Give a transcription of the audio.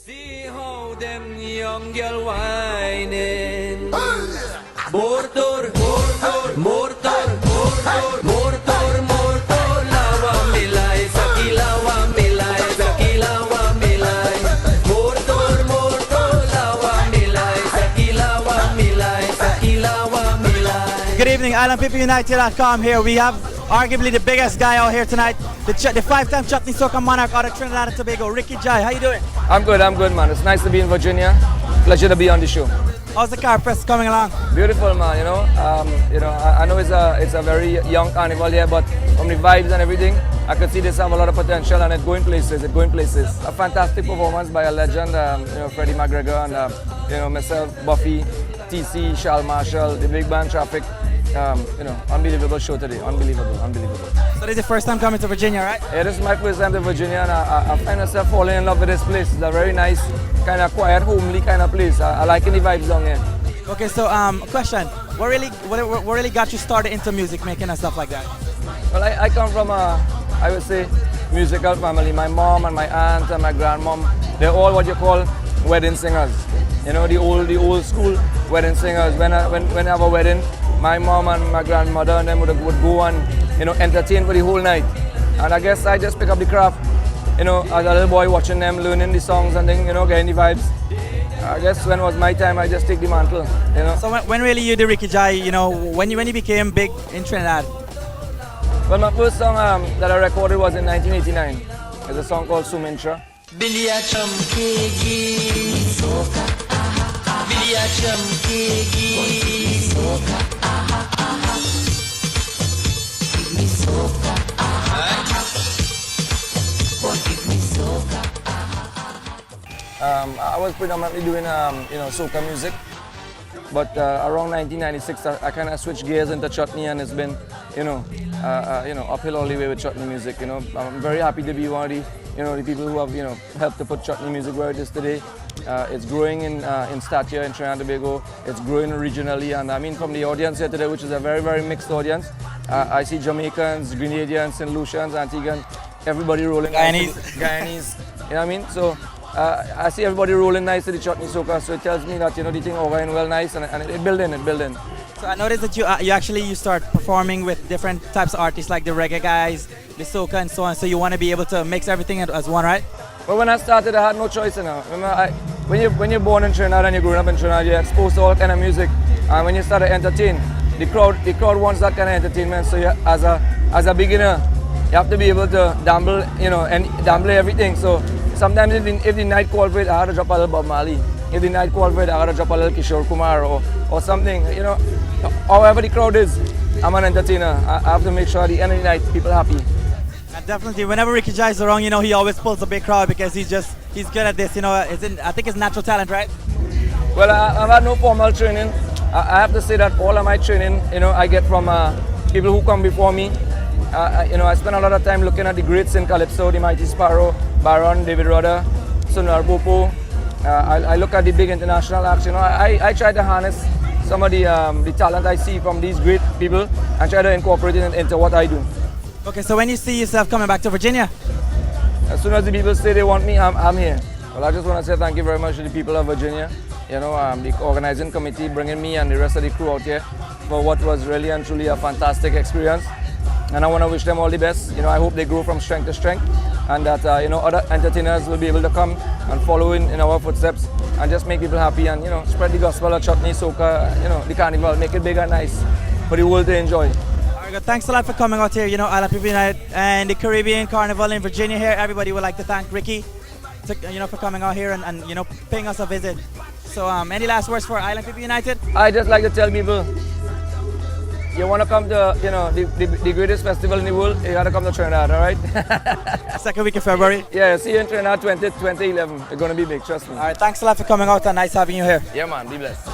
See how them young girl whining. Mortor, mortor, mortor, mortor, mortor, mortor. Lawa milay, saki lawa milay, saki lawa milay. Mortor, mortor, lawa milay, saki lawa milay, saki lawa milay. Good evening, IslandPeopleUnited.com here. We have arguably the biggest guy out here tonight, the five-time Chutney Soca monarch out of Trinidad and Tobago, RIKKI Jai. How you doing? I'm good, man. It's nice to be in Virginia. Pleasure to be on the show. How's the car press coming along? Beautiful, man. I know it's a very young carnival here, but from the vibes and everything, I could see this have a lot of potential, and it's going places. A fantastic performance by a legend, Freddie McGregor, and myself, Buffy, TC, Shal Marshall, the big band Traffic. Unbelievable show today. Unbelievable. So this is your first time coming to Virginia, right? Yeah, this is my first time to Virginia, and I find myself falling in love with this place. It's a very nice, kind of quiet, homely kind of place. I like the vibes down here. Okay, so question: what really got you started into music making and stuff like that? Well, I come from I would say, musical family. My mom and my aunt and my grandmom, they're all what you call wedding singers. You know, the old school wedding singers. When I have a wedding, my mom and my grandmother and them would go and entertain for the whole night. And I guess I just pick up the craft, as a little boy, watching them, learning the songs and then getting the vibes. I guess when it was my time, I just take the mantle. So when really you did RIKKI Jai, when you became big in Trinidad? Well, my first song that I recorded was in 1989. It's a song called Sumintra. I was predominantly doing soca music, but around 1996 I kind of switched gears into chutney, and it's been uphill all the way with chutney music. I'm very happy to be one of the people who have helped to put chutney music where it is today. It's growing in stature in Trinidad and Tobago. It's growing regionally, and I mean from the audience here today, which is a very, very mixed audience. I see Jamaicans, Grenadians, St. Lucians, Antiguans, everybody rolling. Guyanese. You know what I mean? So I see everybody rolling nice to the chutney soca, so it tells me that the thing going well nice, and it building. So I noticed that you start performing with different types of artists, like the reggae guys, the soca, and so on. So you want to be able to mix everything as one, right? Well, when I started, I had no choice. Remember, when you're born in Trinidad and you're growing up in Trinidad, you're exposed to all kind of music. And when you start to entertain, the crowd wants that kind of entertainment. So as a beginner, you have to be able to dabble, and dabble everything. So sometimes if the night called for it, I had to drop a little Bob Marley. If the night called for it, I had to drop a little Kishore Kumar or something. However the crowd is, I'm an entertainer. I have to make sure at the end of the night, people are happy. And definitely, whenever RIKKI Jai is around, he always pulls a big crowd because he's good at this. I think it's natural talent, right? Well, I've had no formal training. I have to say that all of my training, I get from people who come before me. I spend a lot of time looking at the greats in Calypso, the Mighty Sparrow, Baron, David Rudder, Sonar Bopo. I look at the big international acts. I try to harness some of the talent I see from these great people and try to incorporate it into what I do. Okay, so when you see yourself coming back to Virginia? As soon as the people say they want me, I'm here. Well, I just want to say thank you very much to the people of Virginia. The organizing committee bringing me and the rest of the crew out here for what was really and truly a fantastic experience. And I want to wish them all the best. I hope they grow from strength to strength, and that other entertainers will be able to come and follow in our footsteps and just make people happy and spread the gospel of chutney, soca, the carnival, make it big and nice for the world to enjoy. Very good. Thanks a lot for coming out here. Island People United and the Caribbean Carnival in Virginia here. Everybody would like to thank RIKKI, for coming out here and paying us a visit. So any last words for Island People United? I just like to tell people, you want to come to the greatest festival in the world, you got to come to Trinidad, all right? Second week of February? Yeah, see you in Trinidad 2011. It's going to be big, trust me. All right, thanks a lot for coming out and nice having you here. Yeah, man, be blessed.